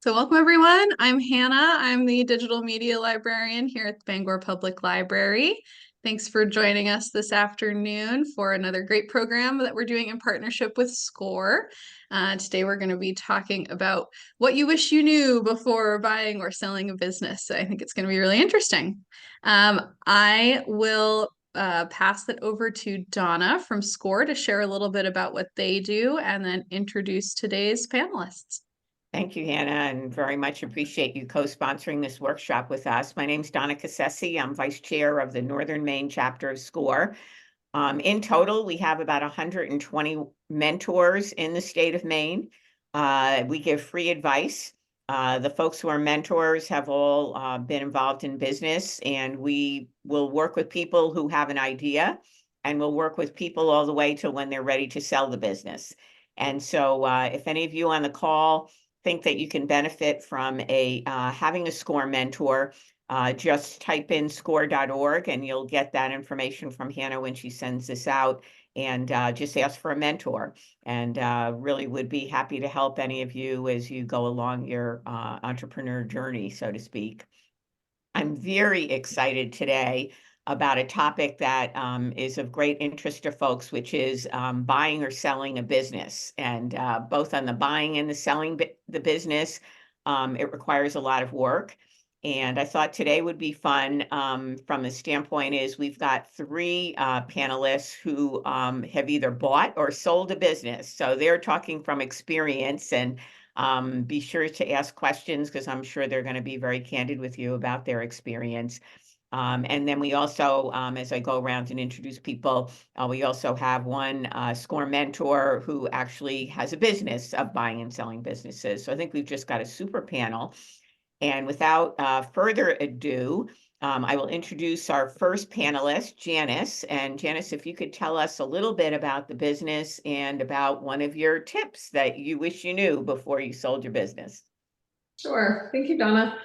So welcome everyone. I'm Hannah. I'm the digital media librarian here at the Bangor Public Library. Thanks for joining us this afternoon for another great program that we're doing in partnership with SCORE. Today we're going to be talking about what you wish you knew before buying or selling a business. So I think it's going to be really interesting. I will pass it over to Donna from SCORE to share a little bit about what they do and then introduce today's panelists. Thank you, Hannah, and very much appreciate you co-sponsoring this workshop with us. My name is Donna Cassesi. I'm Vice Chair of the Northern Maine chapter of SCORE. In total, we have about 120 mentors in the state of Maine. We give free advice. The folks who are mentors have all been involved in business, and we will work with people who have an idea, and we'll work with people all the way to when they're ready to sell the business. And so if any of you on the call think that you can benefit from having a SCORE mentor, just type in score.org and you'll get that information from Hannah when she sends this out, and just ask for a mentor, and really would be happy to help any of you as you go along your entrepreneur journey, so to speak. I'm very excited today about a topic that is of great interest to folks, which is buying or selling a business. And both on the buying and the selling the business, it requires a lot of work. And I thought today would be fun from the standpoint is we've got three panelists who have either bought or sold a business. So they're talking from experience, and be sure to ask questions because I'm sure they're going to be very candid with you about their experience. And then we also, as I go around and introduce people, we also have one SCORE mentor who actually has a business of buying and selling businesses. So I think we've just got a super panel. And without further ado, I will introduce our first panelist, Janice. And Janice, if you could tell us a little bit about the business and about one of your tips that you wish you knew before you sold your business. Sure. Thank you, Donna.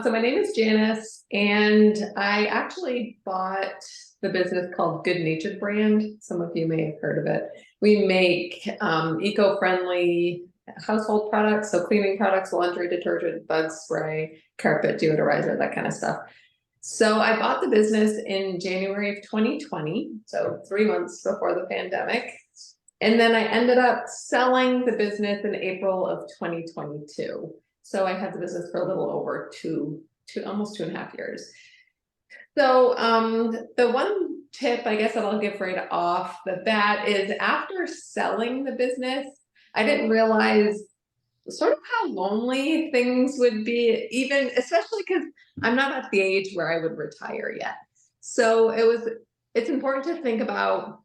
So my name is Janice, and I actually bought the business called Good Natured Brand. Some of you may have heard of it. We make eco-friendly household products, so cleaning products, laundry detergent, bug spray, carpet deodorizer, that kind of stuff. So I bought the business in January of 2020, so 3 months before the pandemic. And then I ended up selling the business in April of 2022. So I had the business for a little over almost 2.5 years. So the one tip I guess that I'll give right off the bat is after selling the business, I didn't realize sort of how lonely things would be, even especially because I'm not at the age where I would retire yet. So it's important to think about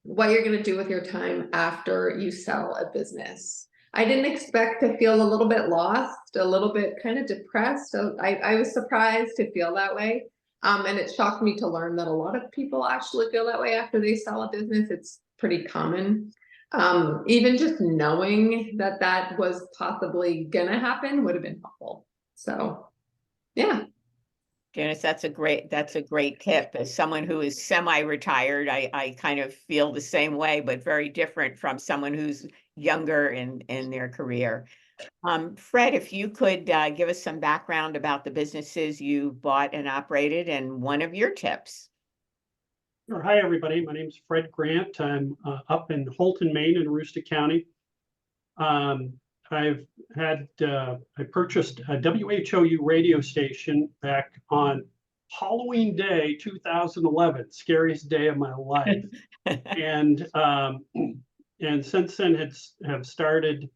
what you're going to do with your time after you sell a business. I didn't expect to feel a little bit lost, a little bit kind of depressed. So I was surprised to feel that way. And it shocked me to learn that a lot of people actually feel that way after they sell a business. It's pretty common. Even just knowing that that was possibly gonna happen would have been helpful. So, yeah. Janice, that's a great tip. As someone who is semi-retired, I kind of feel the same way, but very different from someone who's younger in their career. Fred, if you could give us some background about the businesses you bought and operated and one of your tips. Sure. Hi, everybody. My name is Fred Grant. I'm up in Holton, Maine in Aroostook County. I purchased a WHOU radio station back on Halloween Day, 2011, scariest day of my life. and since then have started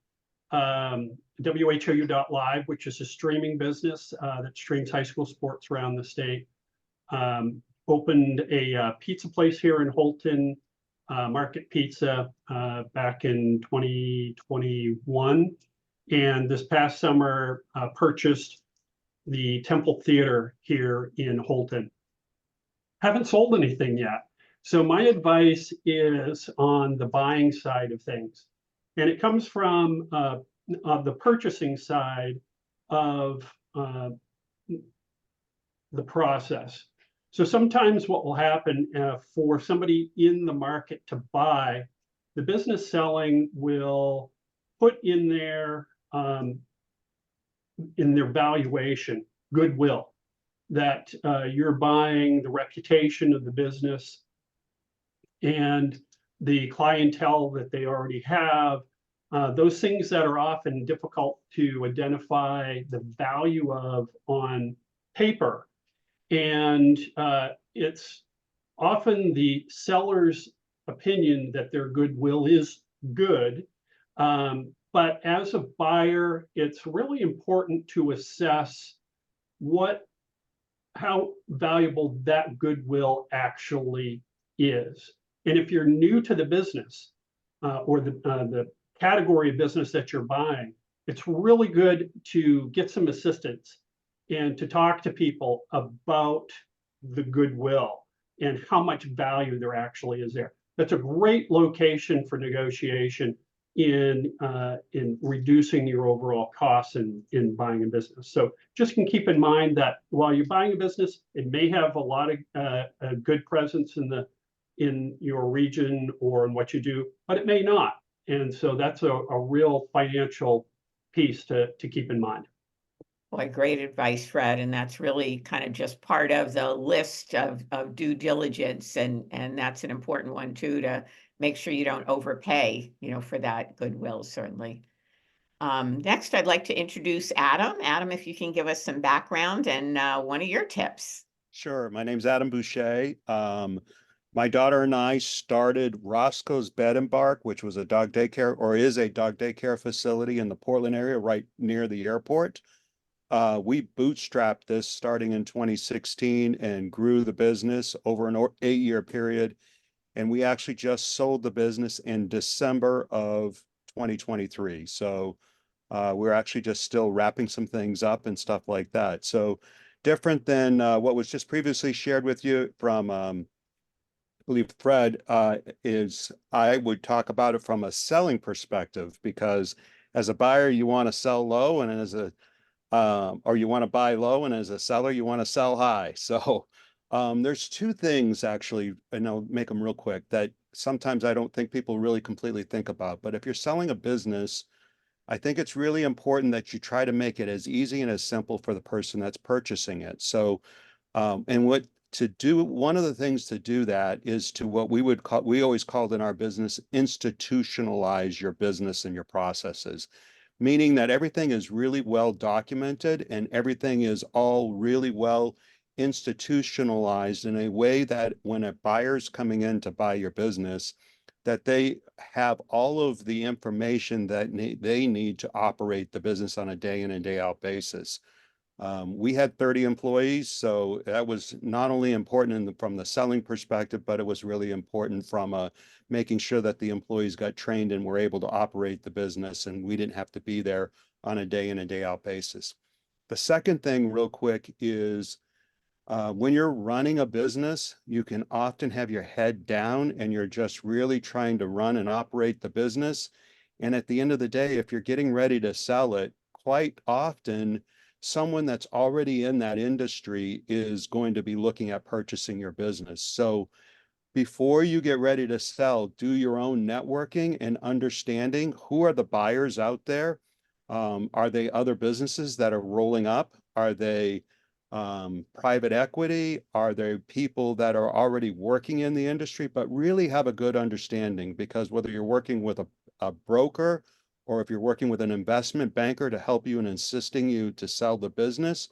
WHOU.live, which is a streaming business that streams high school sports around the state. Opened a pizza place here in Holton, Market Pizza, back in 2021. And this past summer, purchased the Temple Theater here in Holton. Haven't sold anything yet. So my advice is on the buying side of things. And it comes from the purchasing side of the process. So sometimes what will happen for somebody in the market to buy, the business selling will put in there in their valuation, goodwill, that you're buying the reputation of the business and the clientele that they already have. Those things that are often difficult to identify the value of on paper. And it's often the seller's opinion that their goodwill is good. But as a buyer, it's really important to assess how valuable that goodwill actually is. And if you're new to the business or the category of business that you're buying, it's really good to get some assistance and to talk to people about the goodwill and how much value there actually is there. That's a great location for negotiation in reducing your overall costs in buying a business. So just can keep in mind that while you're buying a business, it may have a lot of a good presence in your region or in what you do, but it may not. And so that's a real financial piece to keep in mind. Boy, great advice, Fred. And that's really kind of just part of the list of due diligence. And that's an important one too, to make sure you don't overpay, for that goodwill, certainly. Next, I'd like to introduce Adam. Adam, if you can give us some background and one of your tips. Sure. My name's Adam Boucher. My daughter and I started Roscoe's Bed and Bark, which was a dog daycare, or is a dog daycare facility in the Portland area, right near the airport. We bootstrapped this starting in 2016 and grew the business over an 8-year period. And we actually just sold the business in December of 2023. So we're actually just still wrapping some things up and stuff like that. So different than what was just previously shared with you from, I believe Fred, is I would talk about it from a selling perspective, because as a buyer, you want to sell low, and as a or you want to buy low, and as a seller, you want to sell high. So there's two things actually, and I'll make them real quick, that sometimes I don't think people really completely think about. But if you're selling a business, I think it's really important that you try to make it as easy and as simple for the person that's purchasing it. So, and one of the things to do that is to what we always called in our business, institutionalize your business and your processes. Meaning that everything is really well documented and everything is all really well institutionalized in a way that when a buyer's coming in to buy your business, that they have all of the information that they need to operate the business on a day in and day out basis. We had 30 employees, so that was not only important from the selling perspective, but it was really important from making sure that the employees got trained and were able to operate the business, and we didn't have to be there on a day in and day out basis. The second thing real quick is when you're running a business, you can often have your head down and you're just really trying to run and operate the business. And at the end of the day, if you're getting ready to sell it, quite often someone that's already in that industry is going to be looking at purchasing your business. So before you get ready to sell, do your own networking and understanding who are the buyers out there. Are they other businesses that are rolling up? Are they private equity? Are there people that are already working in the industry? But really have a good understanding, because whether you're working with a broker or if you're working with an investment banker to help you and assisting you to sell the business,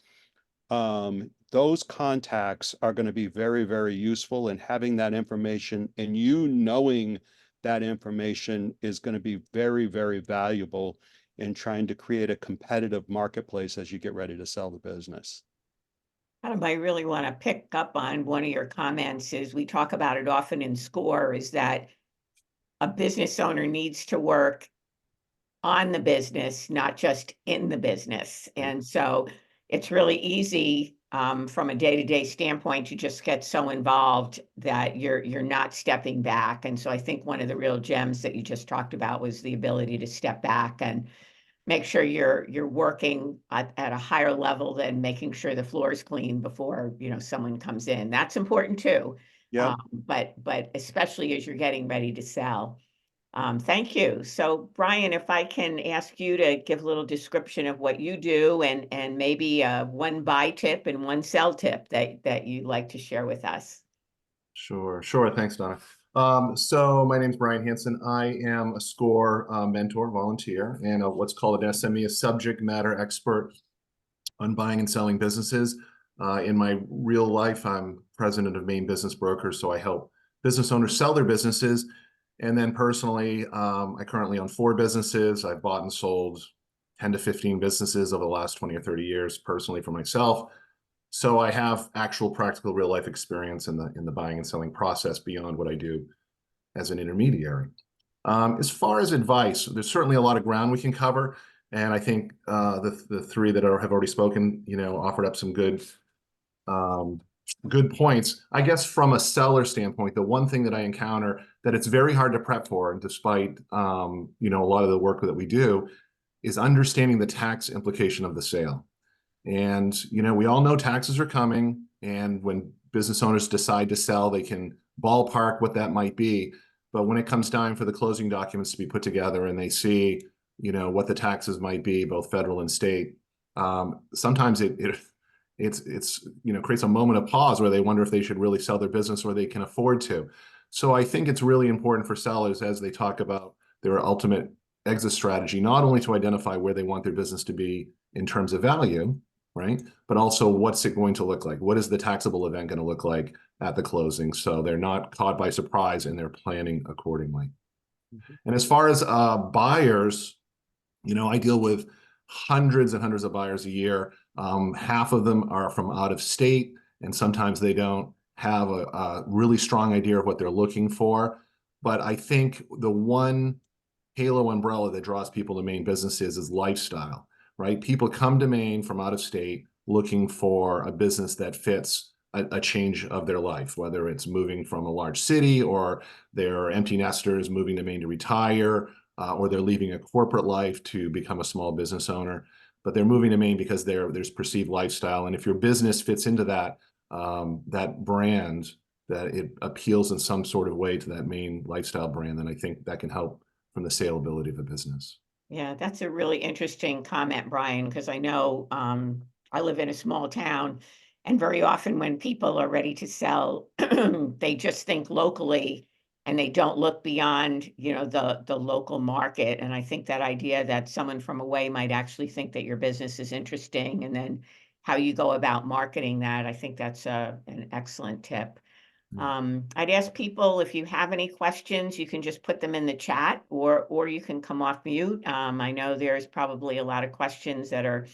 those contacts are going to be very, very useful, and having that information and knowing that information is going to be very, very valuable in trying to create a competitive marketplace as you get ready to sell the business. Adam, I really want to pick up on one of your comments. Is we talk about it often in SCORE, is that a business owner needs to work on the business, not just in the business. And so it's really easy from a day-to-day standpoint to just get so involved that you're not stepping back. And so I think one of the real gems that you just talked about was the ability to step back and make sure you're working at a higher level than making sure the floor is clean before someone comes in. That's important too. Yeah. But especially as you're getting ready to sell. Thank you. So Brian, if I can ask you to give a little description of what you do and maybe one buy tip and one sell tip that you'd like to share with us. Sure. Thanks, Donna. So my name is Brian Hanson. I am a SCORE mentor, volunteer, and what's called an SME, a subject matter expert on buying and selling businesses. In my real life, I'm president of Maine Business Brokers, so I help business owners sell their businesses. And then personally, I currently own 4 businesses. I've bought and sold 10 to 15 businesses over the last 20 or 30 years personally for myself. So I have actual practical real life experience in the buying and selling process beyond what I do as an intermediary. As far as advice, there's certainly a lot of ground we can cover. And I think the 3 that have already spoken, offered up some good points. I guess from a seller standpoint, the one thing that I encounter that it's very hard to prep for, and despite a lot of the work that we do, is understanding the tax implication of the sale. And we all know taxes are coming, and when business owners decide to sell, they can ballpark what that might be. But when it comes time for the closing documents to be put together and they see what the taxes might be, both federal and state, sometimes it creates a moment of pause where they wonder if they should really sell their business or they can afford to. So I think it's really important for sellers, as they talk about their ultimate exit strategy, not only to identify where they want their business to be in terms of value, right, but also what's it going to look like? What is the taxable event going to look like at the closing? So they're not caught by surprise and they're planning accordingly. Mm-hmm. And as far as buyers, I deal with hundreds and hundreds of buyers a year. Half of them are from out of state, and sometimes they don't have a really strong idea of what they're looking for. But I think the one halo umbrella that draws people to Maine businesses is lifestyle, right? People come to Maine from out of state looking for a business that fits a change of their life, whether it's moving from a large city or they're empty nesters moving to Maine to retire, or they're leaving a corporate life to become a small business owner. But they're moving to Maine because there's perceived lifestyle. And if your business fits into that brand, that it appeals in some sort of way to that Maine lifestyle brand, then I think that can help from the saleability of a business. Yeah, that's a really interesting comment, Brian, because I know I live in a small town, and very often when people are ready to sell, they just think locally and they don't look beyond, the local market. And I think that idea that someone from away might actually think that your business is interesting, and then how you go about marketing that, I think that's an excellent tip. I'd ask people, if you have any questions, you can just put them in the chat, or you can come off mute. I know there's probably a lot of questions that are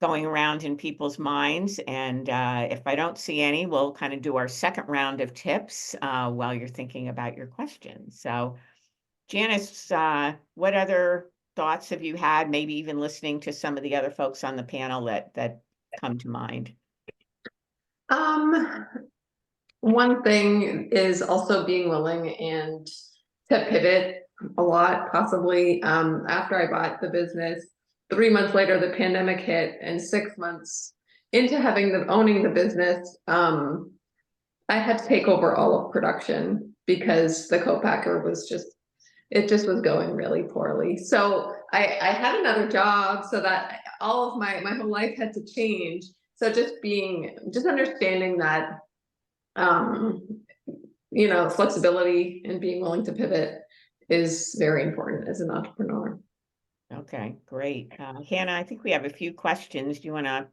going around in people's minds, and if I don't see any, we'll kind of do our second round of tips while you're thinking about your questions. So Janice, what other thoughts have you had, maybe even listening to some of the other folks on the panel that come to mind? One thing is also being willing and to pivot a lot, possibly. After I bought the business, 3 months later, the pandemic hit, and 6 months into owning the business, I had to take over all of production because the co-packer was just going really poorly. So I had another job, so that all of my whole life had to change. So just understanding that, flexibility and being willing to pivot is very important as an entrepreneur. Okay, great. Hannah, I think we have a few questions. Do you want to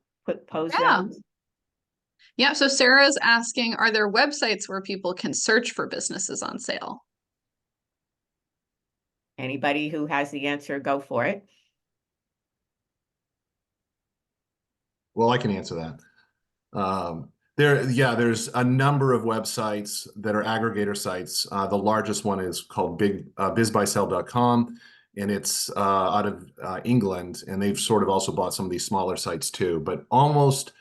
pose those? Yeah, so Sarah's asking, are there websites where people can search for businesses on sale? Anybody who has the answer, go for it. Well, I can answer that. There's a number of websites that are aggregator sites. The largest one is called bizbuysell.com, and it's out of England, and they've sort of also bought some of these smaller sites too. But almost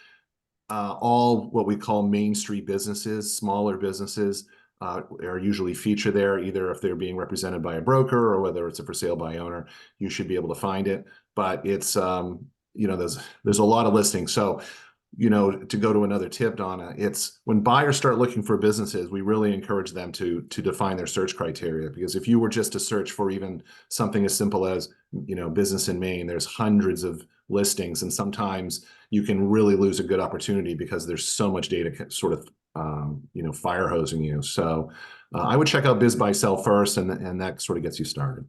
all what we call Main Street businesses, smaller businesses, are usually featured there, either if they're being represented by a broker or whether it's a for sale by owner. You should be able to find it, but it's there's a lot of listings. So to go to another tip, Donna, it's when buyers start looking for businesses, we really encourage them to define their search criteria. Because if you were just to search for even something as simple as, business in Maine, there's hundreds of listings, and sometimes you can really lose a good opportunity because there's so much data sort of, fire hosing you. So I would check out Biz Buy Sell first, and that sort of gets you started.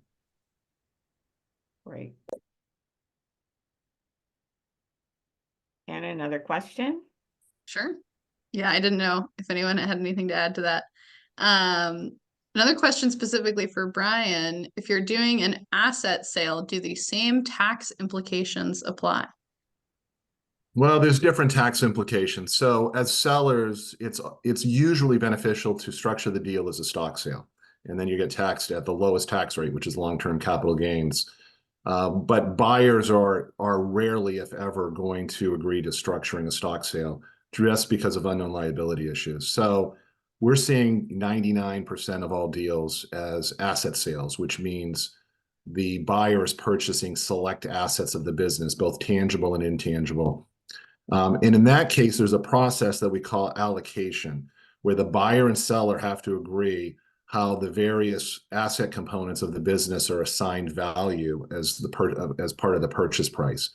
Great. And another question? Sure. Yeah, I didn't know if anyone had anything to add to that. Another question specifically for Brian, if you're doing an asset sale, do the same tax implications apply? Well, there's different tax implications. So as sellers, it's usually beneficial to structure the deal as a stock sale, and then you get taxed at the lowest tax rate, which is long-term capital gains. But buyers are rarely, if ever, going to agree to structuring a stock sale just because of unknown liability issues. So we're seeing 99% of all deals as asset sales, which means the buyer is purchasing select assets of the business, both tangible and intangible. And in that case, there's a process that we call allocation, where the buyer and seller have to agree how the various asset components of the business are assigned value as part of the purchase price.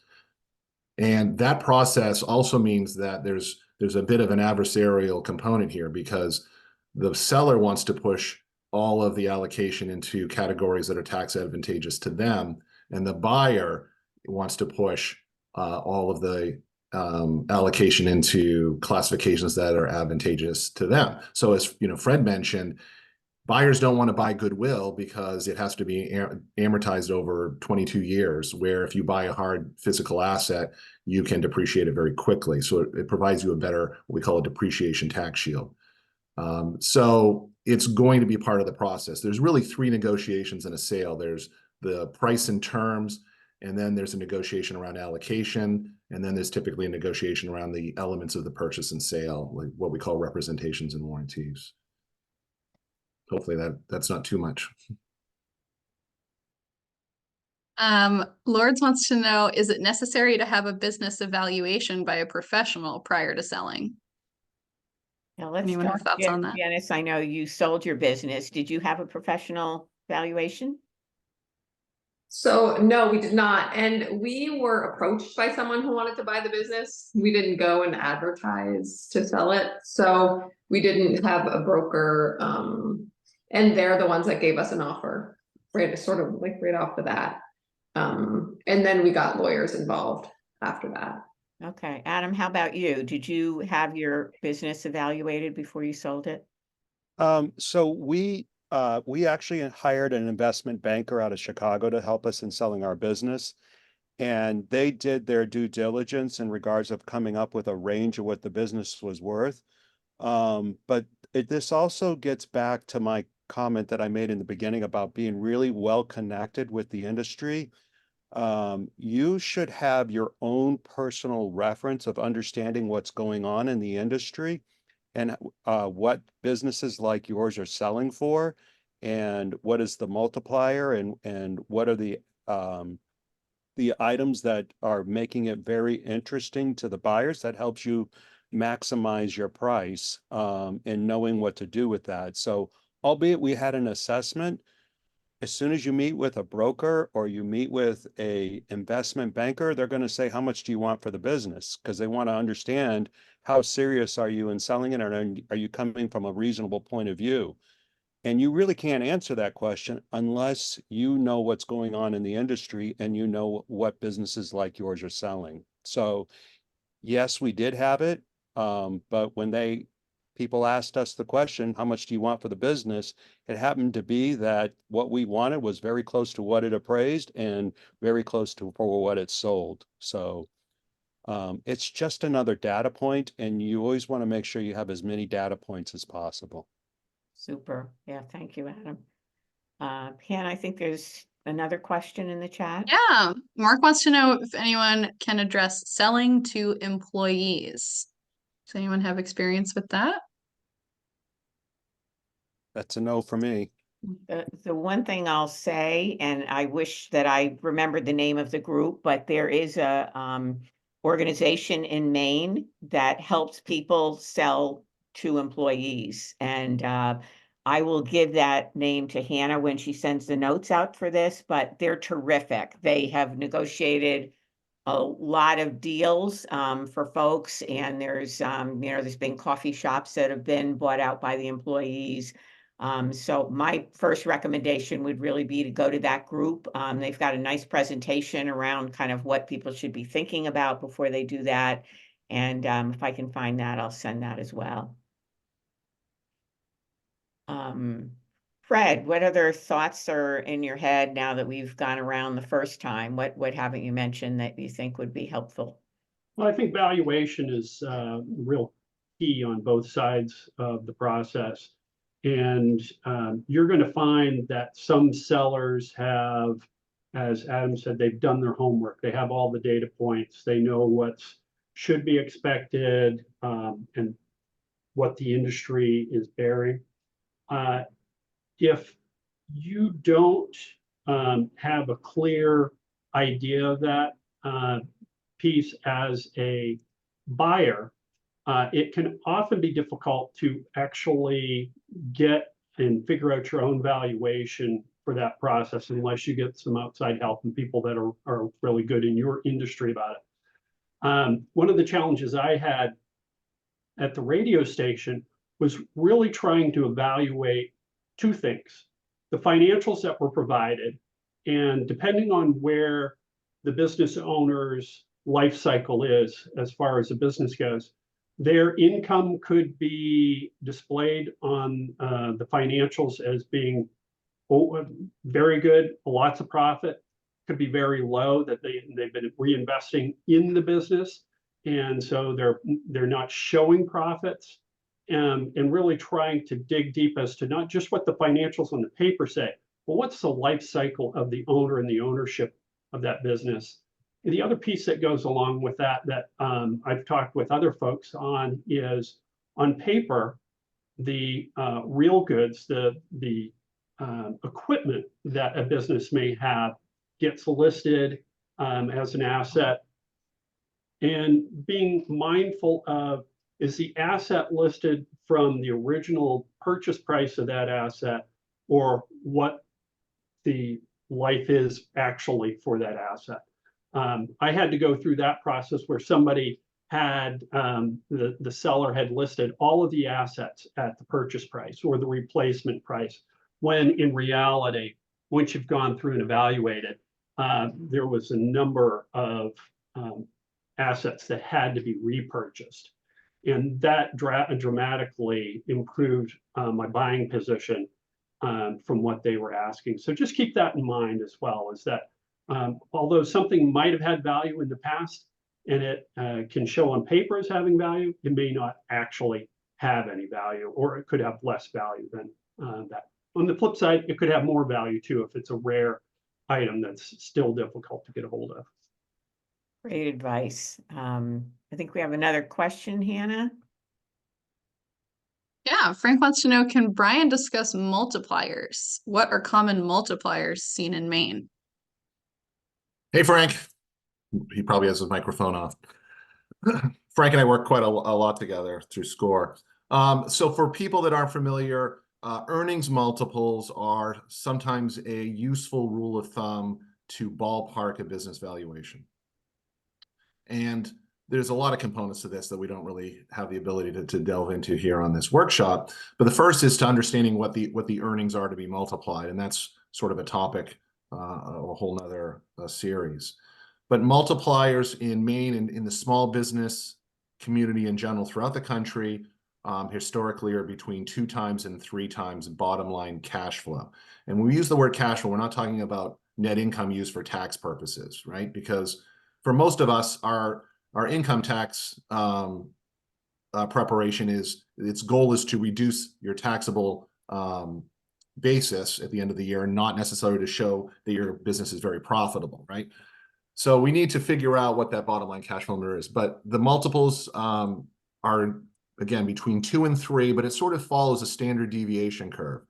And that process also means that there's a bit of an adversarial component here, because the seller wants to push all of the allocation into categories that are tax advantageous to them, and the buyer wants to push all of the allocation into classifications that are advantageous to them. So as Fred mentioned, buyers don't want to buy goodwill because it has to be amortized over 22 years, where if you buy a hard physical asset, you can depreciate it very quickly. So it provides you a better, what we call a depreciation tax shield. So it's going to be part of the process. There's really 3 negotiations in a sale. There's the price and terms, and then there's a negotiation around allocation, and then there's typically a negotiation around the elements of the purchase and sale, like what we call representations and warranties. Hopefully that's not too much. Lords wants to know, is it necessary to have a business evaluation by a professional prior to selling? Now let's Anyone have thoughts on that? Janice, I know you sold your business. Did you have a professional valuation? So no, we did not. And we were approached by someone who wanted to buy the business. We didn't go and advertise to sell it. So we didn't have a broker. And they're the ones that gave us an offer, right? Sort of like right off the bat. And then we got lawyers involved after that. Okay. Adam, how about you? Did you have your business evaluated before you sold it? So we actually hired an investment banker out of Chicago to help us in selling our business. And they did their due diligence in regards of coming up with a range of what the business was worth. But this also gets back to my comment that I made in the beginning about being really well connected with the industry. You should have your own personal reference of understanding what's going on in the industry and what businesses like yours are selling for, and what is the multiplier, and what are the items that are making it very interesting to the buyers. That helps you maximize your price, and knowing what to do with that. So albeit we had an assessment, as soon as you meet with a broker or you meet with a investment banker, they're going to say, how much do you want for the business? Because they want to understand, how serious are you in selling it, and are you coming from a reasonable point of view? And you really can't answer that question unless you know what's going on in the industry and you know what businesses like yours are selling. So yes, we did have it. But when people asked us the question, how much do you want for the business? It happened to be that what we wanted was very close to what it appraised and very close to for what it sold. So it's just another data point, and you always want to make sure you have as many data points as possible. Super. Yeah. Thank you, Adam. Pan, I think there's another question in the chat. Yeah, Mark wants to know if anyone can address selling to employees. Does anyone have experience with that? That's a no for me. The one thing I'll say, and I wish that I remembered the name of the group, but there is a organization in Maine that helps people sell to employees. And I will give that name to Hannah when she sends the notes out for this, but they're terrific. They have negotiated a lot of deals for folks, and there's there's been coffee shops that have been bought out by the employees. So my first recommendation would really be to go to that group. They've got a nice presentation around kind of what people should be thinking about before they do that. And if I can find that, I'll send that as well. Fred, what other thoughts are in your head now that we've gone around the first time? What haven't you mentioned that you think would be helpful? Well, I think valuation is real key on both sides of the process. And you're going to find that some sellers have, as Adam said, they've done their homework. They have all the data points. They know what should be expected and what the industry is bearing. If you don't have a clear idea of that piece as a buyer, it can often be difficult to actually get and figure out your own valuation for that process unless you get some outside help and people that are really good in your industry about it. One of the challenges I had at the radio station was really trying to evaluate two things: the financials that were provided, and depending on where the business owner's life cycle is as far as the business goes, their income could be displayed on the financials as being very good, lots of profit, could be very low, that they've been reinvesting in the business, and so they're not showing profits. And really trying to dig deep as to not just what the financials on the paper say, but what's the life cycle of the owner and the ownership of that business. And the other piece that goes along with that I've talked with other folks on is, on paper, the real goods, the equipment that a business may have gets listed as an asset, and being mindful of, is the asset listed from the original purchase price of that asset, or what the life is actually for that asset? I had to go through that process where somebody had, the seller had listed all of the assets at the purchase price or the replacement price, when in reality, once you've gone through and evaluated, there was a number of assets that had to be repurchased. And that dramatically improved my buying position from what they were asking. So just keep that in mind as well, is that although something might have had value in the past and it can show on paper as having value, it may not actually have any value, or it could have less value than that. On the flip side, it could have more value too if it's a rare item that's still difficult to get a hold of. Great advice. I think we have another question, Hannah. Yeah, Frank wants to know, can Brian discuss multipliers? What are common multipliers seen in Maine? Hey, Frank. He probably has his microphone off. Frank and I work quite a lot together through SCORE. So for people that aren't familiar, earnings multiples are sometimes a useful rule of thumb to ballpark a business valuation. And there's a lot of components to this that we don't really have the ability to delve into here on this workshop. But the first is to understanding what the earnings are to be multiplied. And that's sort of a topic, a whole nother series. But multipliers in Maine and in the small business community in general throughout the country historically are between 2 times and 3 times bottom line cash flow. And when we use the word cash flow, we're not talking about net income used for tax purposes, right? Because for most of us, our income tax preparation its goal is to reduce your taxable basis at the end of the year, and not necessarily to show that your business is very profitable, right? So we need to figure out what that bottom line cash flow number is. But the multiples are, again, between 2 and 3, but it sort of follows a standard deviation curve.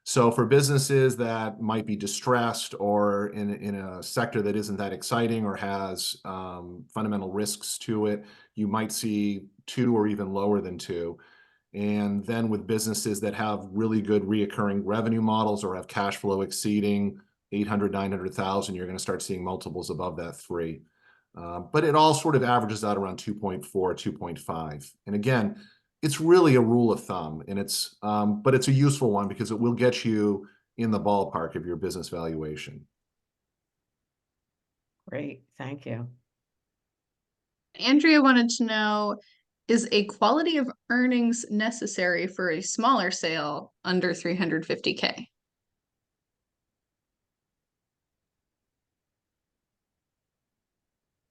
So for businesses that might be distressed or in a sector that isn't that exciting or has fundamental risks to it, you might see 2 or even lower than 2. And then with businesses that have really good reoccurring revenue models or have cash flow exceeding 800, 900,000, you're going to start seeing multiples above that 3. But it all sort of averages out around 2.4, 2.5. And again, it's really a rule of thumb, and but it's a useful one because it will get you in the ballpark of your business valuation. Great, thank you. Andrea wanted to know, is a quality of earnings necessary for a smaller sale under 350K?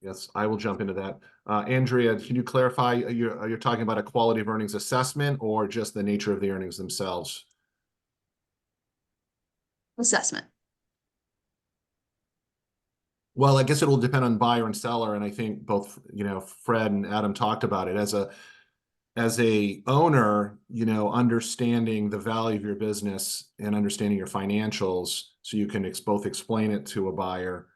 Yes, I will jump into that. Andrea, can you clarify, you're talking about a quality of earnings assessment or just the nature of the earnings themselves? Assessment. Well, I guess it will depend on buyer and seller, and I think both, Fred and Adam talked about it. As a owner, understanding the value of your business and understanding your financials so you can both explain it to a buyer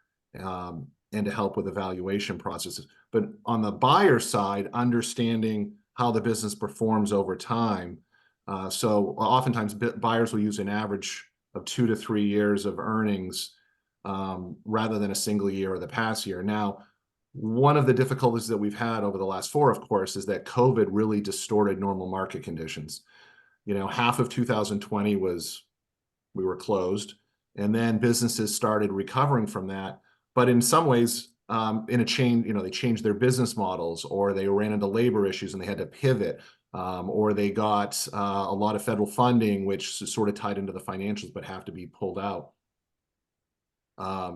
and to help with the valuation processes. But on the buyer side, understanding how the business performs over time. So oftentimes buyers will use an average of 2 to 3 years of earnings rather than a single year or the past year. Now, one of the difficulties that we've had over the last 4, of course, is that COVID really distorted normal market conditions. Half of 2020 we were closed, and then businesses started recovering from that. But in some ways, in a change, they changed their business models, or they ran into labor issues and they had to pivot, or they got a lot of federal funding, which is sort of tied into the financials, but have to be pulled out. I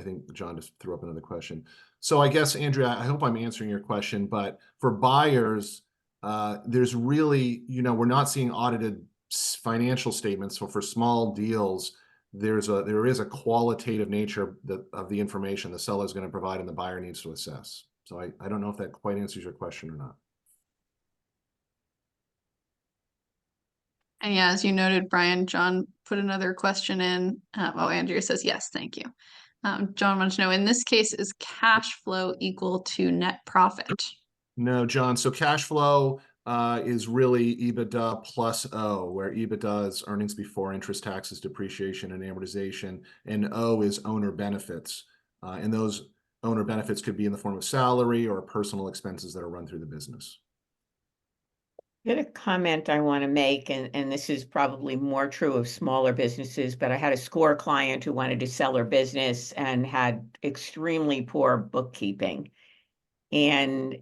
think John just threw up another question. So I guess, Andrea, I hope I'm answering your question, but for buyers, there's really, we're not seeing audited financial statements. So for small deals, there is a qualitative nature of the information the seller is going to provide and the buyer needs to assess. So I don't know if that quite answers your question or not. And yeah, as you noted, Brian, John put another question in. Andrea says, yes, thank you. John wants to know, in this case, is cash flow equal to net profit? No, John. So cash flow is really EBITDA plus O, where EBITDA is earnings before interest, taxes, depreciation, and amortization, and O is owner benefits. And those owner benefits could be in the form of salary or personal expenses that are run through the business. I got a comment I want to make, and this is probably more true of smaller businesses, but I had a SCORE client who wanted to sell her business and had extremely poor bookkeeping. And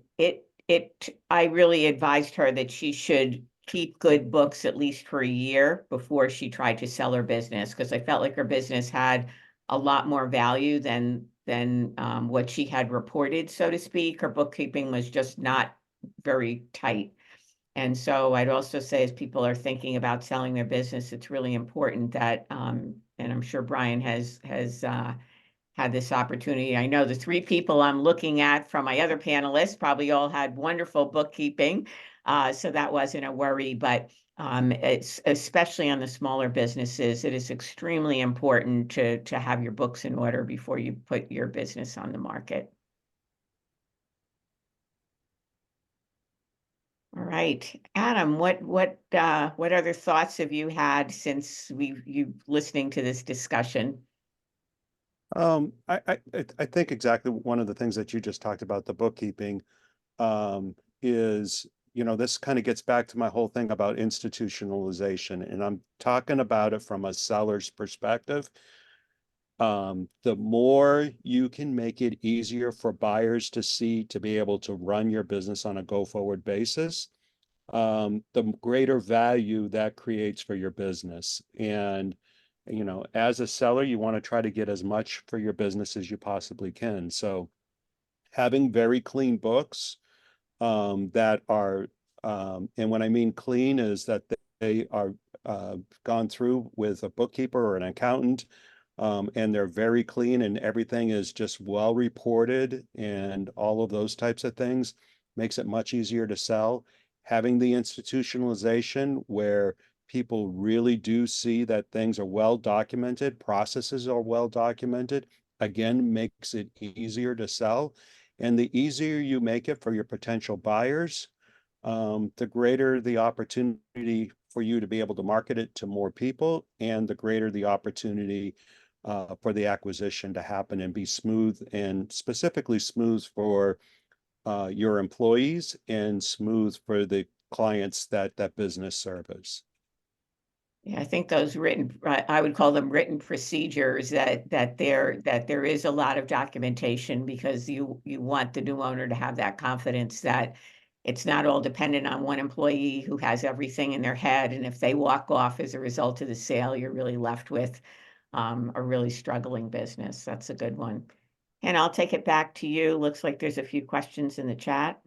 I really advised her that she should keep good books at least for a year before she tried to sell her business, because I felt like her business had a lot more value than what she had reported, so to speak. Her bookkeeping was just not very tight. And so I'd also say, as people are thinking about selling their business, it's really important that, and I'm sure Brian has had this opportunity. I know the 3 people I'm looking at from my other panelists probably all had wonderful bookkeeping, so that wasn't a worry. But it's especially on the smaller businesses, it is extremely important to have your books in order before you put your business on the market. All right, Adam, what other thoughts have you had since you listening to this discussion? I think exactly one of the things that you just talked about, the bookkeeping, is, this kind of gets back to my whole thing about institutionalization, and I'm talking about it from a seller's perspective. The more you can make it easier for buyers to be able to run your business on a go-forward basis, the greater value that creates for your business. And, as a seller, you want to try to get as much for your business as you possibly can. So having very clean books that are, and when I mean clean is that they are gone through with a bookkeeper or an accountant, and they're very clean and everything is just well reported and all of those types of things makes it much easier to sell. Having the institutionalization where people really do see that things are well documented, processes are well documented, again, makes it easier to sell. And the easier you make it for your potential buyers, the greater the opportunity for you to be able to market it to more people, and the greater the opportunity for the acquisition to happen and be smooth, and specifically smooth for your employees and smooth for the clients that that business serves. Yeah, I think those written, I would call them written procedures, that there is a lot of documentation, because you want the new owner to have that confidence that it's not all dependent on one employee who has everything in their head. And if they walk off as a result of the sale, you're really left with a really struggling business. That's a good one. And I'll take it back to you. Looks like there's a few questions in the chat.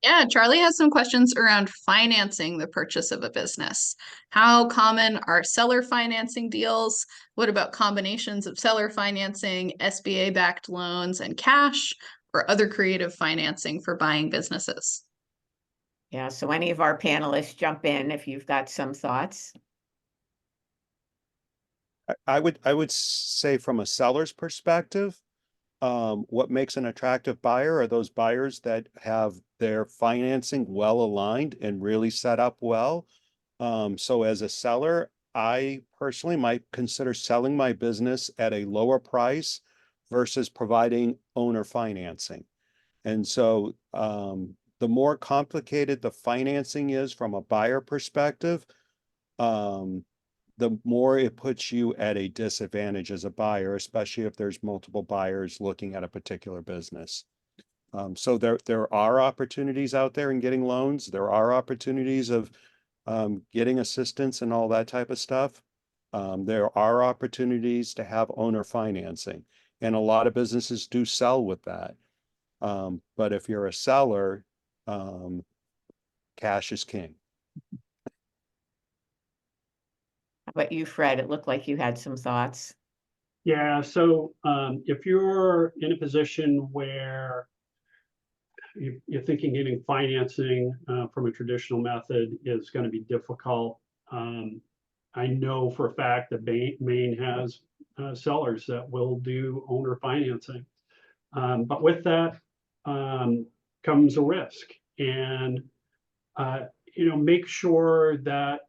Yeah, Charlie has some questions around financing the purchase of a business. How common are seller financing deals? What about combinations of seller financing, SBA-backed loans, and cash, or other creative financing for buying businesses? Yeah, so any of our panelists jump in if you've got some thoughts. I would say, from a seller's perspective, what makes an attractive buyer are those buyers that have their financing well aligned and really set up well. So as a seller, I personally might consider selling my business at a lower price versus providing owner financing. And so the more complicated the financing is from a buyer perspective, the more it puts you at a disadvantage as a buyer, especially if there's multiple buyers looking at a particular business. So there are opportunities out there in getting loans. There are opportunities of getting assistance and all that type of stuff. There are opportunities to have owner financing, and a lot of businesses do sell with that. But if you're a seller, cash is king. How about you, Fred? It looked like you had some thoughts. Yeah, so if you're in a position where you're thinking getting financing from a traditional method is going to be difficult, I know for a fact that Maine has sellers that will do owner financing. But with that comes a risk. And, make sure that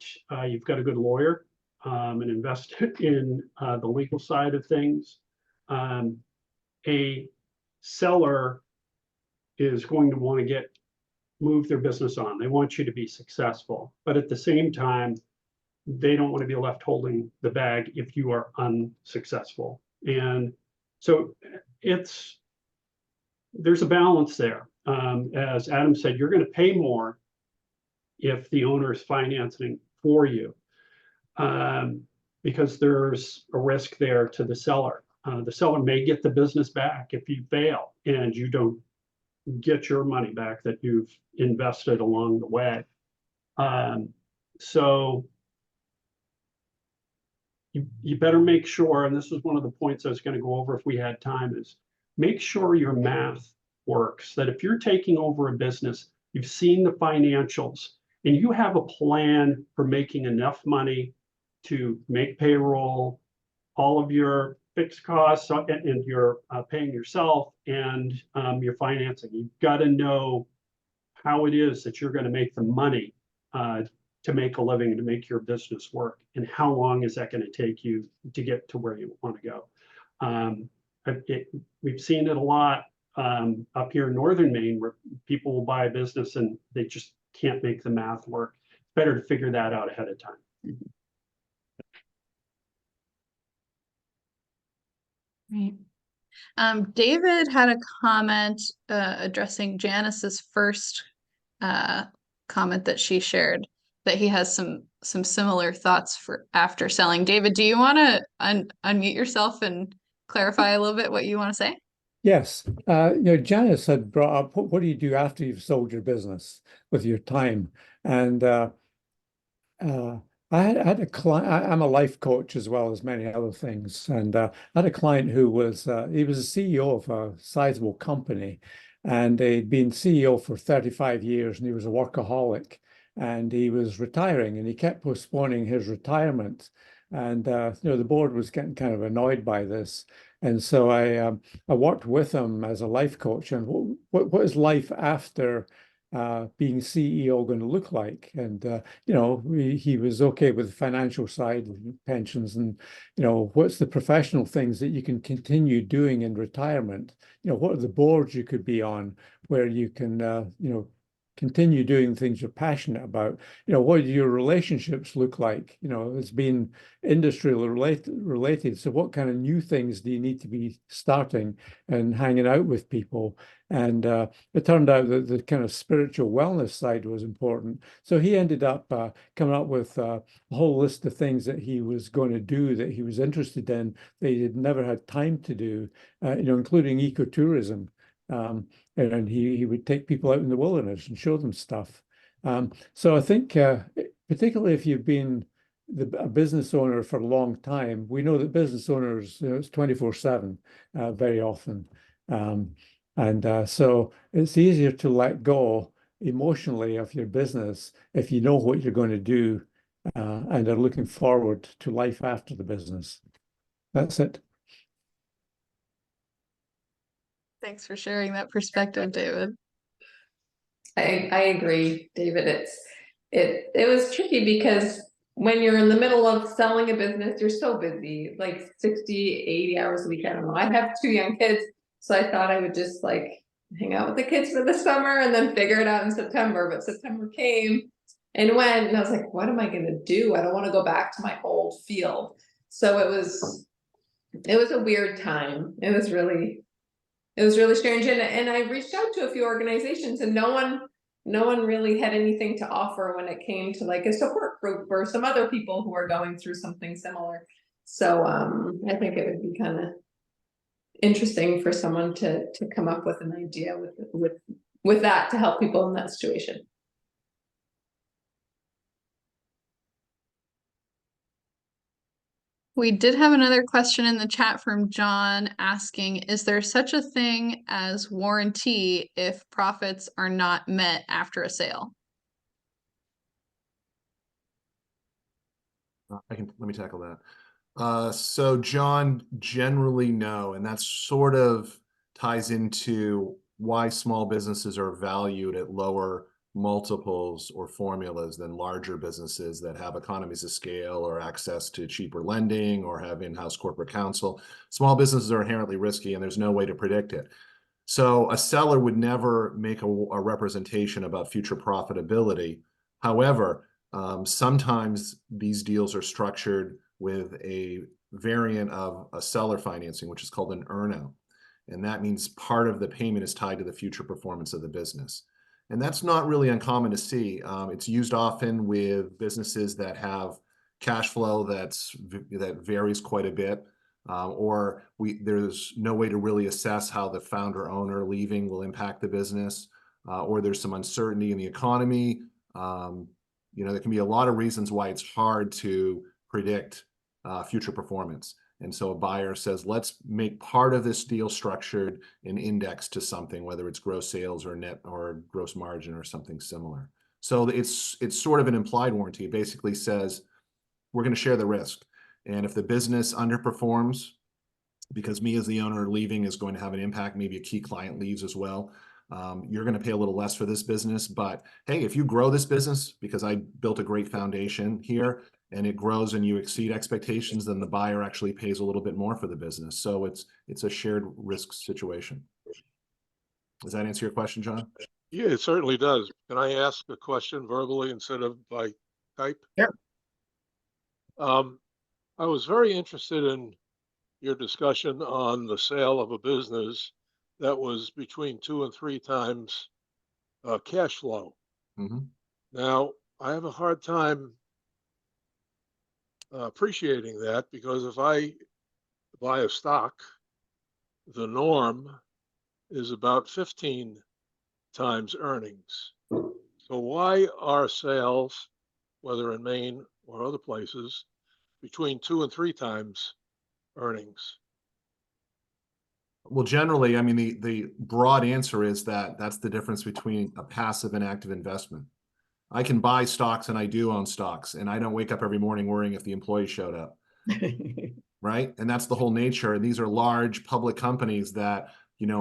you've got a good lawyer and invest in the legal side of things. A seller is going to want to move their business on. They want you to be successful, but at the same time, they don't want to be left holding the bag if you are unsuccessful. And so there's a balance there. As Adam said, you're going to pay more if the owner is financing for you, because there's a risk there to the seller. The seller may get the business back if you fail and you don't get your money back that you've invested along the way. So you better make sure, and this is one of the points I was going to go over if we had time, is make sure your math works. That if you're taking over a business, you've seen the financials, and you have a plan for making enough money to make payroll, all of your fixed costs, and you're paying yourself, and your financing. You've got to know how it is that you're going to make the money to make a living and to make your business work, and how long is that going to take you to get to where you want to go. We've seen it a lot up here in northern Maine, where people will buy a business and they just can't make the math work. It's better to figure that out ahead of time. Right. David had a comment addressing Janice's first comment that she shared, that he has some similar thoughts for after selling. David, do you want to unmute yourself and clarify a little bit what you want to say? Yes. Janice had brought up, what do you do after you've sold your business with your time? And I had a client. I'm a life coach as well as many other things, and I had a client who was he was a CEO of a sizable company, and he'd been CEO for 35 years, and he was a workaholic. and he was retiring, and he kept postponing his retirement. And the board was getting kind of annoyed by this, and so I worked with him as a life coach. And what is life after being CEO going to look like? And he was okay with the financial side, pensions, and what's the professional things that you can continue doing in retirement? What are the boards you could be on where you can continue doing things you're passionate about? What do your relationships look like? It's been industry related. So what kind of new things do you need to be starting and hanging out with people? And it turned out that the kind of spiritual wellness side was important. So he ended up coming up with a whole list of things that he was going to do, that he was interested in, that he had never had time to do, including ecotourism. And he would take people out in the wilderness and show them stuff. So I think, particularly if you've been a business owner for a long time, we know that business owners, it's 24/7 very often. So it's easier to let go emotionally of your business if you know what you're going to do and are looking forward to life after the business. That's it. Thanks for sharing that perspective, David. I agree, David. It was tricky because when you're in the middle of selling a business, you're so busy, like 60, 80 hours a week. I don't know. I have 2 young kids, so I thought I would just hang out with the kids for the summer and then figure it out in September. But September came and went, and I was like, what am I going to do? I don't want to go back to my old field. So it was a weird time. It was really strange. And I reached out to a few organizations, and no one really had anything to offer when it came to a support group or some other people who are going through something similar. So I think it would be kind of interesting for someone to come up with an idea with that to help people in that situation. We did have another question in the chat from John asking, is there such a thing as warranty if profits are not met after a sale? Let me tackle that. So John, generally no, and that sort of ties into why small businesses are valued at lower multiples or formulas than larger businesses that have economies of scale or access to cheaper lending or have in-house corporate counsel. Small businesses are inherently risky and there's no way to predict it. So a seller would never make a representation about future profitability. However, sometimes these deals are structured with a variant of a seller financing, which is called an earnout. And that means part of the payment is tied to the future performance of the business. And that's not really uncommon to see. It's used often with businesses that have cash flow that varies quite a bit, there's no way to really assess how the founder owner leaving will impact the business, or there's some uncertainty in the economy. There can be a lot of reasons why it's hard to predict future performance. And so a buyer says, let's make part of this deal structured and indexed to something, whether it's gross sales or net or gross margin or something similar. So it's sort of an implied warranty. It basically says, we're going to share the risk. And if the business underperforms, because me as the owner leaving is going to have an impact, maybe a key client leaves as well, you're going to pay a little less for this business. But hey, if you grow this business, because I built a great foundation here, and it grows and you exceed expectations, then the buyer actually pays a little bit more for the business. So it's a shared risk situation. Does that answer your question, John? Yeah, it certainly does. Can I ask a question verbally instead of by type? Sure. I was very interested in your discussion on the sale of a business that was between 2 and 3 times cash flow. Mm-hmm. Now, I have a hard time appreciating that, because if I buy a stock, the norm is about 15 times earnings. So why are sales, whether in Maine or other places, between 2 and 3 times earnings? Well, generally, I mean, the broad answer is that that's the difference between a passive and active investment. I can buy stocks and I do own stocks, and I don't wake up every morning worrying if the employee showed up. Right? And that's the whole nature. And these are large public companies that,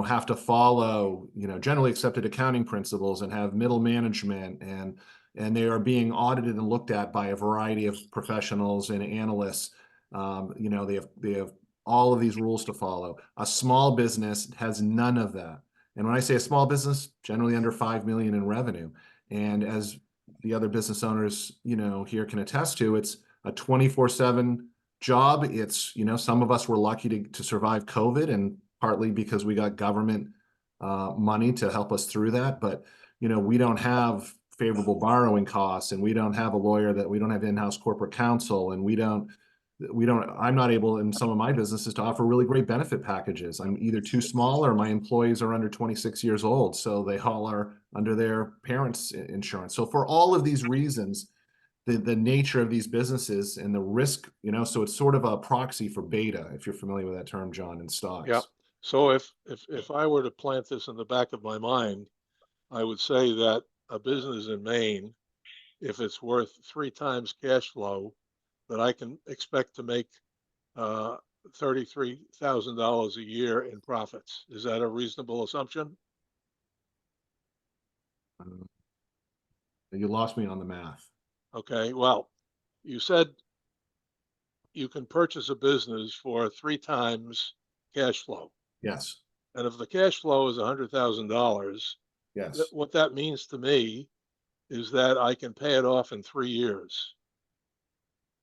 have to follow, generally accepted accounting principles and have middle management, and they are being audited and looked at by a variety of professionals and analysts. They have all of these rules to follow. A small business has none of that. And when I say a small business, generally under 5 million in revenue. And as the other business owners, here can attest to, it's a 24/7 job. It's, some of us were lucky to survive COVID, and partly because we got government money to help us through that. But, we don't have favorable borrowing costs, and we don't have a lawyer, that we don't have in-house corporate counsel, and I'm not able in some of my businesses to offer really great benefit packages. I'm either too small or my employees are under 26 years old, so they all are under their parents' insurance. So for all of these reasons, the nature of these businesses and the risk, so it's sort of a proxy for beta, if you're familiar with that term, John, in stocks. Yeah. So if I were to plant this in the back of my mind, I would say that a business in Maine, if it's worth 3 times cash flow, that I can expect to make $33,000 a year in profits. Is that a reasonable assumption? You lost me on the math. Okay, well, you said you can purchase a business for 3 times cash flow. Yes. And if the cash flow is $100,000, Yes. what that means to me is that I can pay it off in 3 years.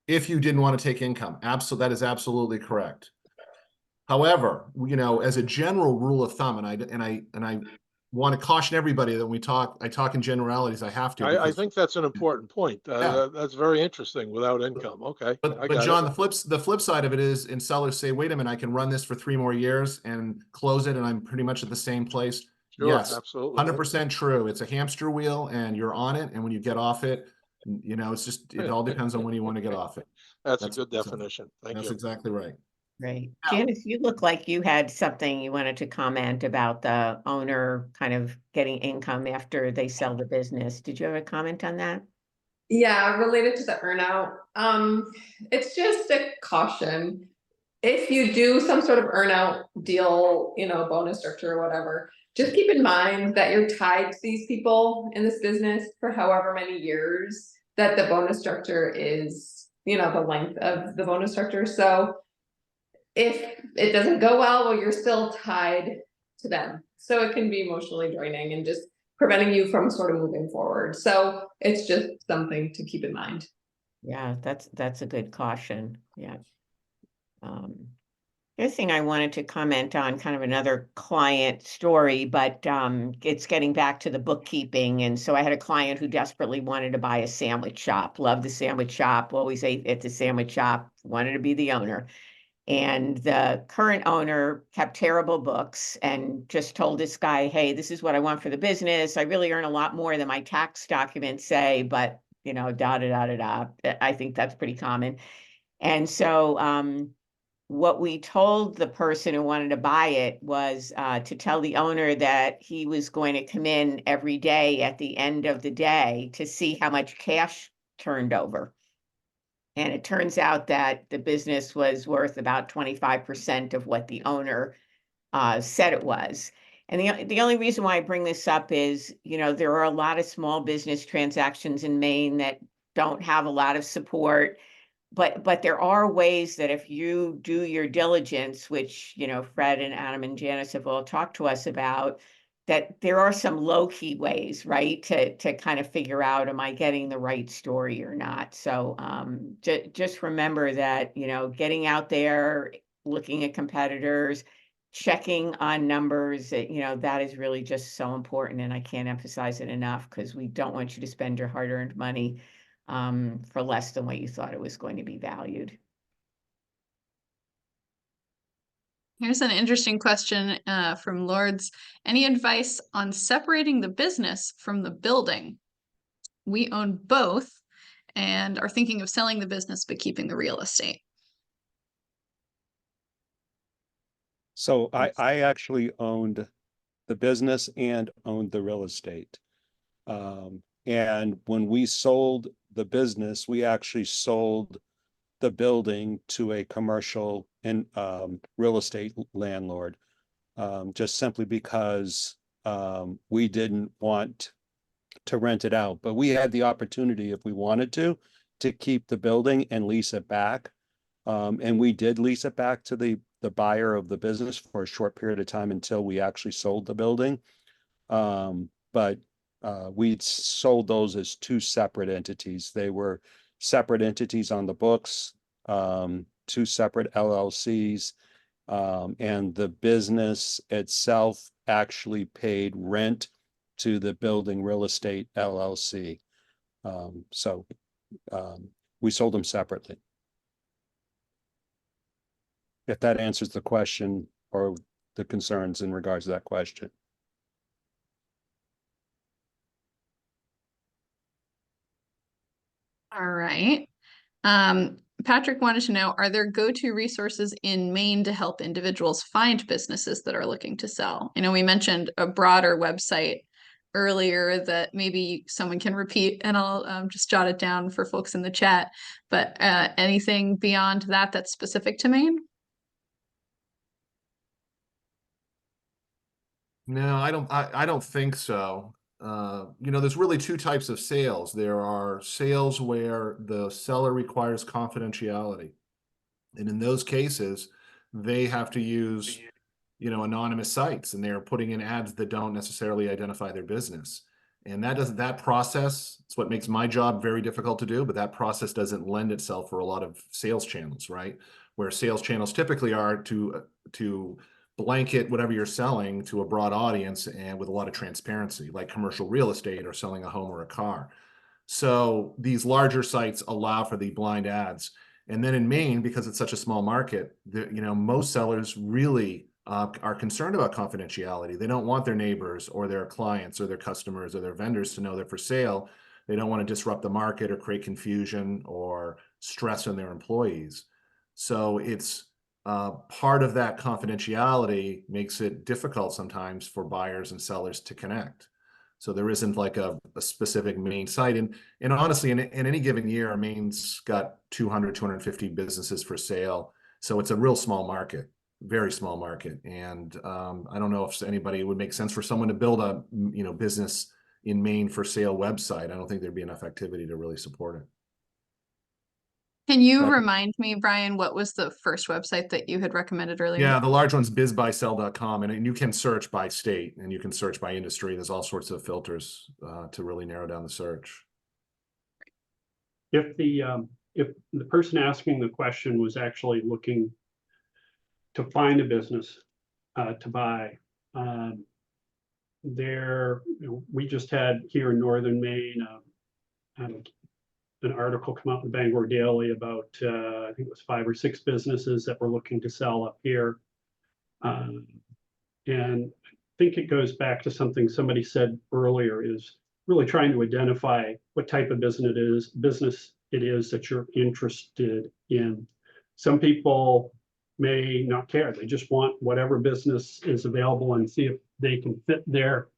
If you didn't want to take income, that is absolutely correct. However, as a general rule of thumb, and I want to caution everybody that when I talk in generalities, I have to. I think that's an important point. That's very interesting without income. Okay. But John, the flip side of it is, and sellers say, wait a minute, I can run this for 3 more years and close it, and I'm pretty much at the same place. Sure, yes, absolutely. 100% true. It's a hamster wheel, and you're on it, and when you get off it, it's just, it all depends on when you want to get off it. That's a good definition. Thank you. That's exactly right. Right. Janice, you look like you had something you wanted to comment about the owner kind of getting income after they sell the business. Did you have a comment on that? Yeah, related to the earnout. It's just a caution. If you do some sort of earnout deal, bonus structure or whatever, just keep in mind that you're tied to these people in this business for however many years that the bonus structure is, the length of the bonus structure. So if it doesn't go well, you're still tied to them. So it can be emotionally draining and just preventing you from sort of moving forward. So it's just something to keep in mind. Yeah, that's a good caution. Yeah. The other thing I wanted to comment on, kind of another client story, but it's getting back to the bookkeeping. And so I had a client who desperately wanted to buy a sandwich shop, loved the sandwich shop, always ate at the sandwich shop, wanted to be the owner. And the current owner kept terrible books and just told this guy, hey, this is what I want for the business. I really earn a lot more than my tax documents say, but, I think that's pretty common. And so what we told the person who wanted to buy it was to tell the owner that he was going to come in every day at the end of the day to see how much cash turned over. And it turns out that the business was worth about 25% of what the owner said it was. And the only reason why I bring this up is, there are a lot of small business transactions in Maine that don't have a lot of support. But there are ways that if you do your diligence, which, Fred and Adam and Janice have all talked to us about, that there are some low-key ways, right, to kind of figure out, am I getting the right story or not? So just remember that, getting out there, looking at competitors, checking on numbers, that is really just so important. And I can't emphasize it enough, because we don't want you to spend your hard-earned money for less than what you thought it was going to be valued. Here's an interesting question from Lords. Any advice on separating the business from the building? We own both and are thinking of selling the business but keeping the real estate. So I actually owned the business and owned the real estate. And And when we sold the business, we actually sold the building to a commercial and real estate landlord, just simply because we didn't want to rent it out. But we had the opportunity, if we wanted to keep the building and lease it back. And we did lease it back to the buyer of the business for a short period of time until we actually sold the building. But we sold those as two separate entities. They were separate entities on the books, two separate LLCs, and the business itself actually paid rent to the building real estate LLC. So we sold them separately. If that answers the question or the concerns in regards to that question. All right. Patrick wanted to know, are there go-to resources in Maine to help individuals find businesses that are looking to sell? You know, we mentioned a broader website earlier that maybe someone can repeat, and I'll just jot it down for folks in the chat. But anything beyond that that's specific to Maine? No, I don't think so. You know, there's really two types of sales. There are sales where the seller requires confidentiality. And in those cases, they have to use, you know, anonymous sites, and they're putting in ads that don't necessarily identify their business. And that process, it's what makes my job very difficult to do, but that process doesn't lend itself for a lot of sales channels, right? Where sales channels typically are to blanket whatever you're selling to a broad audience and with a lot of transparency, like commercial real estate or selling a home or a car. So these larger sites allow for the blind ads. And then in Maine, because it's such a small market, you know, most sellers really are concerned about confidentiality. They don't want their neighbors or their clients or their customers or their vendors to know they're for sale. They don't want to disrupt the market or create confusion or stress on their employees. So it's part of that confidentiality makes it difficult sometimes for buyers and sellers to connect. So there isn't like a specific Maine site. And honestly, in any given year, Maine's got 200, 250 businesses for sale. So it's a real small market, very small market. And I don't know if anybody, it would make sense for someone to build a, you know, business in Maine for sale website. I don't think there'd be enough activity to really support it. Can you remind me, Brian, what was the first website that you had recommended earlier? Yeah, the large one's bizbuysell.com, and you can search by state and you can search by industry. There's all sorts of filters to really narrow down the search. If the person asking the question was actually looking to find a business to buy, we just had here in northern Maine an article come out in the Bangor Daily about I think it was 5 or 6 businesses that were looking to sell up here, and I think it goes back to something somebody said earlier, is really trying to identify what type of business it is that you're interested in. Some people may not care. They just want whatever business is available and see if they can fit their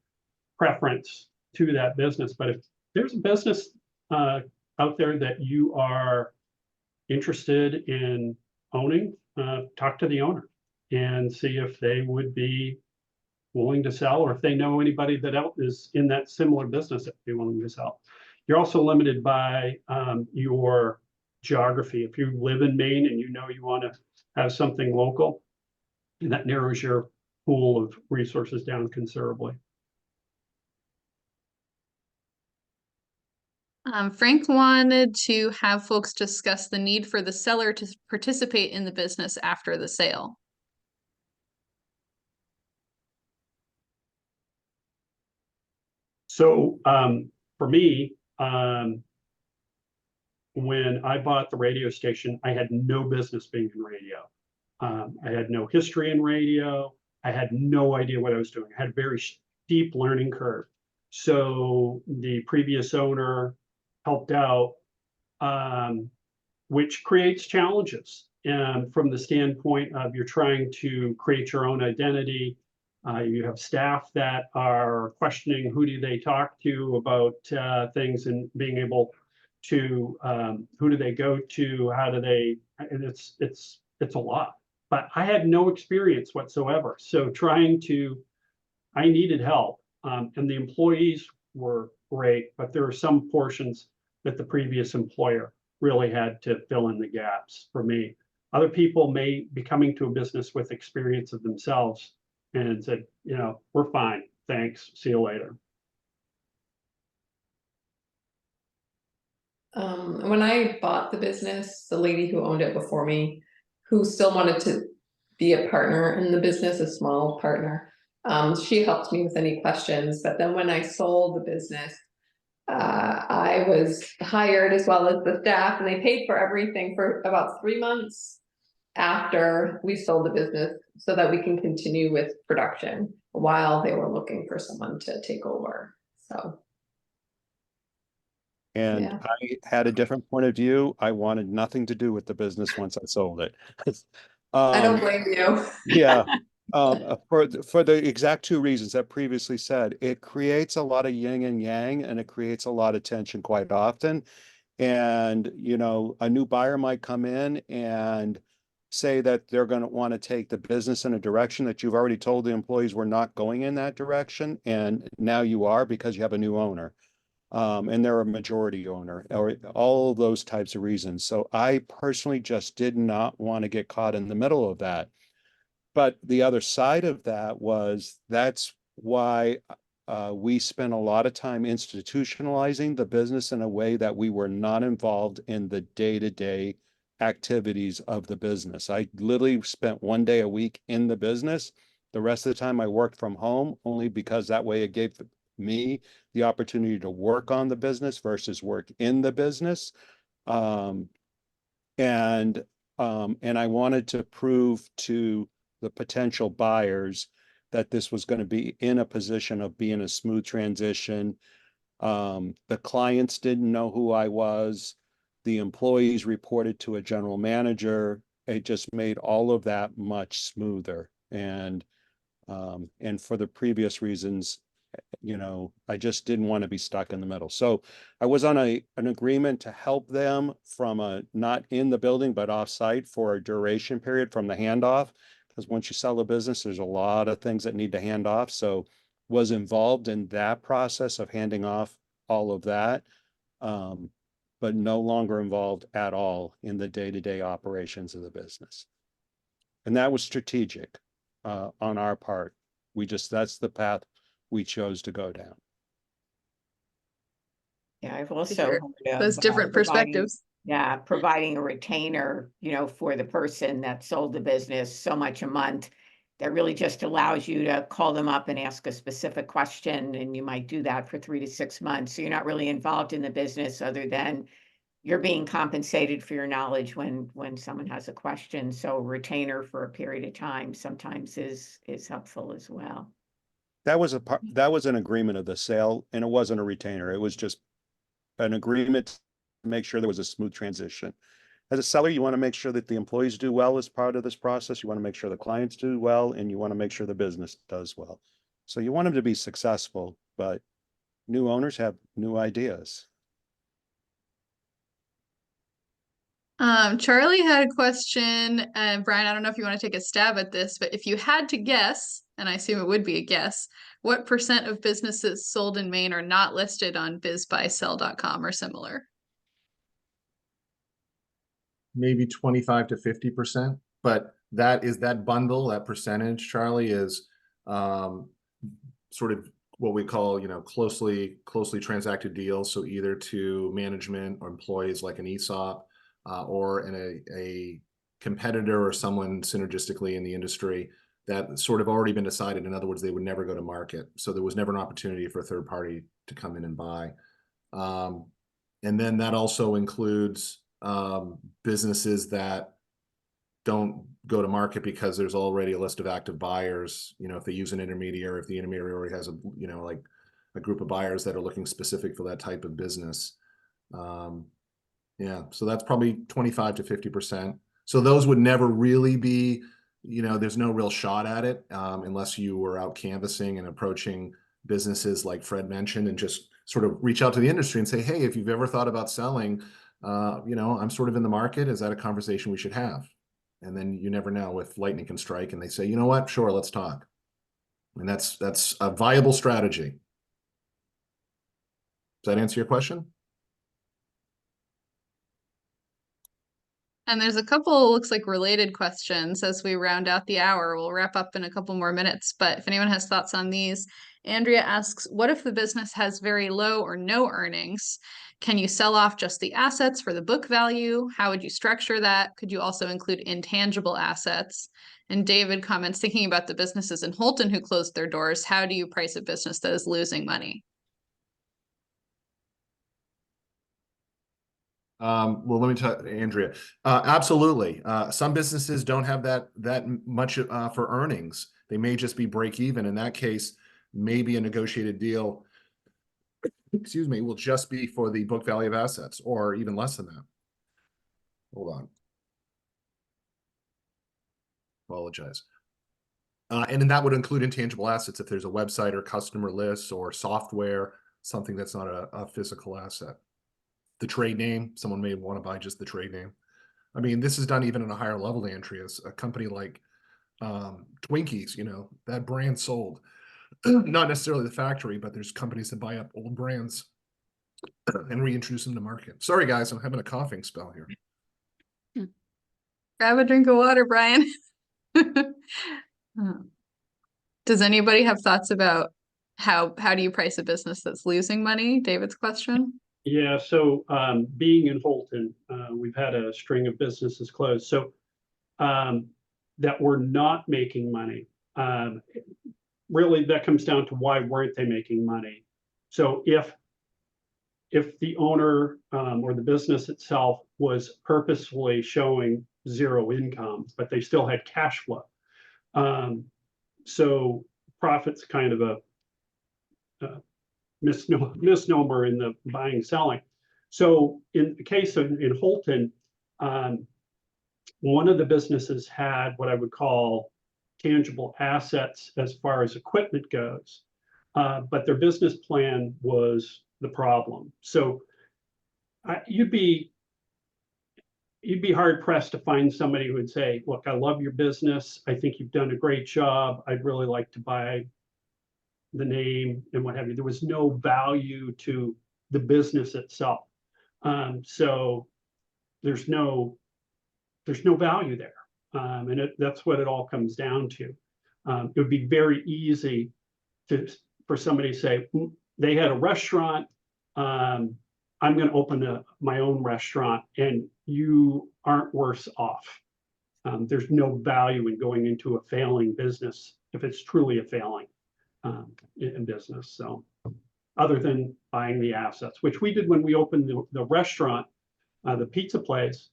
preference to that business. But if there's a business out there that you are interested in owning, talk to the owner and see if they would be willing to sell, or if they know anybody that else is in that similar business that would be willing to sell. You're also limited by your geography. If you live in Maine and you know you want to have something local, and that narrows your pool of resources down considerably. Frank wanted to have folks discuss the need for the seller to participate in the business after the sale. So for me, when I bought the radio station, I had no business being in radio. I had no history in radio. I had no idea what I was doing. I had a very steep learning curve. So the previous owner helped out, which creates challenges. And from the standpoint of you're trying to create your own identity, You have staff that are questioning who do they talk to about things, and being able to who do they go to, how do they, and it's a lot. But I had no experience whatsoever. So I needed help, and the employees were great, but there are some portions that the previous employer really had to fill in the gaps for me. Other people may be coming to a business with experience of themselves and said, we're fine, thanks, see you later. When I bought the business, the lady who owned it before me, who still wanted to be a partner in the business, a small partner, she helped me with any questions. But then when I sold the business, I was hired as well as the staff, and they paid for everything for about 3 months after we sold the business so that we can continue with production while they were looking for someone to take over. So. And Yeah. I had a different point of view. I wanted nothing to do with the business once I sold it. I don't blame you. Yeah. For the exact two reasons that previously said, it creates a lot of yin and yang, and it creates a lot of tension quite often. And, a new buyer might come in and say that they're going to want to take the business in a direction that you've already told the employees we're not going in that direction. And now you are, because you have a new owner. And they're a majority owner, or all of those types of reasons. So I personally just did not want to get caught in the middle of that. But the other side of that was, that's why we spent a lot of time institutionalizing the business in a way that we were not involved in the day-to-day activities of the business. I literally spent 1 day a week in the business. The rest of the time I worked from home, only because that way it gave me the opportunity to work on the business versus work in the business. And I wanted to prove to the potential buyers that this was going to be in a position of being a smooth transition. The clients didn't know who I was. The employees reported to a general manager. It just made all of that much smoother. And for the previous reasons, I just didn't want to be stuck in the middle. So I was on an agreement to help them from not in the building, but off-site for a duration period from the handoff. Because once you sell a business, there's a lot of things that need to hand off. So was involved in that process of handing off all of that, but no longer involved at all in the day-to-day operations of the business. And that was strategic on our part. That's the path we chose to go down. Yeah, I've also heard of those different perspectives. Providing a retainer, for the person that sold the business so much a month, that really just allows you to call them up and ask a specific question, and you might do that for 3 to 6 months. So you're not really involved in the business, other than you're being compensated for your knowledge when someone has a question. So retainer for a period of time sometimes is helpful as well. That was an agreement of the sale, and it wasn't a retainer. It was just an agreement to make sure there was a smooth transition. As a seller, you want to make sure that the employees do well as part of this process. You want to make sure the clients do well, and you want to make sure the business does well. So you want them to be successful, but new owners have new ideas. Charlie had a question, and Brian, I don't know if you want to take a stab at this, but if you had to guess, and I assume it would be a guess, what % of businesses sold in Maine are not listed on bizbuysell.com or similar? Maybe 25 to 50%, but that bundle, that percentage, Charlie, is sort of what we call, closely transacted deals. So either to management or employees, like an ESOP, or in a competitor or someone synergistically in the industry that sort of already been decided. In other words, they would never go to market. So there was never an opportunity for a third party to come in and buy. And then that also includes businesses that don't go to market because there's already a list of active buyers. If they use an intermediary, if the intermediary already has like a group of buyers that are looking specific for that type of business. Yeah, so that's probably 25 to 50%. So those would never really be there's no real shot at it unless you were out canvassing and approaching businesses like Fred mentioned, and just sort of reach out to the industry and say, hey, if you've ever thought about selling, I'm sort of in the market. Is that a conversation we should have? And then you never know if lightning can strike and they say, you know what, sure, let's talk. And that's a viable strategy. Does that answer your question? And there's a couple, looks like related questions as we round out the hour. We'll wrap up in a couple more minutes, but if anyone has thoughts on these, Andrea asks, what if the business has very low or no earnings? Can you sell off just the assets for the book value? How would you structure that? Could you also include intangible assets? And David comments, thinking about the businesses in Holton who closed their doors, how do you price a business that is losing money? Well, let me tell Andrea. Absolutely. Some businesses don't have that much for earnings. They may just be break even. In that case, maybe a negotiated deal, excuse me, will just be for the book value of assets, or even less than that. Hold on. Apologize. And then that would include intangible assets if there's a website or customer list or software, something that's not a physical asset. The trade name, someone may want to buy just the trade name. I mean, this is done even at a higher level, Andreas. A company like Twinkies, that brand sold. Not necessarily the factory, but there's companies that buy up old brands and reintroduce them to market. Sorry, guys, I'm having a coughing spell here. Grab a drink of water, Brian. Does anybody have thoughts about how do you price a business that's losing money? David's question. Yeah, so being in Holton, we've had a string of businesses close. So that were not making money. Really, that comes down to why weren't they making money? So if the owner or the business itself was purposefully showing zero income, but they still had cash flow. So profit's kind of a misnomer in the buying and selling. So in the case of in Holton, one of the businesses had what I would call tangible assets as far as equipment goes, but their business plan was the problem. So you'd be hard pressed to find somebody who would say, look, I love your business. I think you've done a great job. I'd really like to buy the name and what have you. There was no value to the business itself. So there's no value there. And that's what it all comes down to. It would be very easy for somebody to say, they had a restaurant, I'm going to open my own restaurant, and you aren't worse off. There's no value in going into a failing business if it's truly a failing in business. So other than buying the assets, which we did when we opened the restaurant, the pizza place,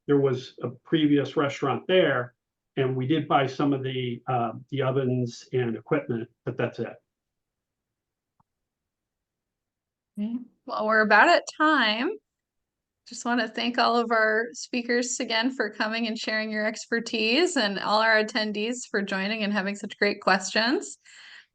there was a previous restaurant there, and we did buy some of the ovens and equipment, but that's it. Okay. Well, we're about at time. Just want to thank all of our speakers again for coming and sharing your expertise, and all our attendees for joining and having such great questions.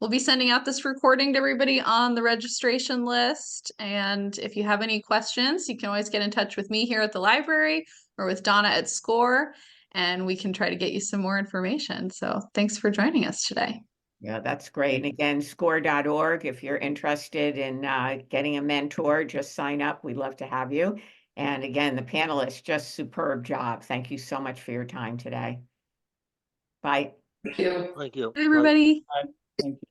We'll be sending out this recording to everybody on the registration list. And if you have any questions, you can always get in touch with me here at the library or with Donna at SCORE, and we can try to get you some more information. So thanks for joining us today. Yeah, that's great. And again, score.org, if you're interested in getting a mentor, just sign up. We'd love to have you. And again, the panelists, just superb job. Thank you so much for your time today. Bye. Thank you. Thank you. Bye, everybody. Thank you.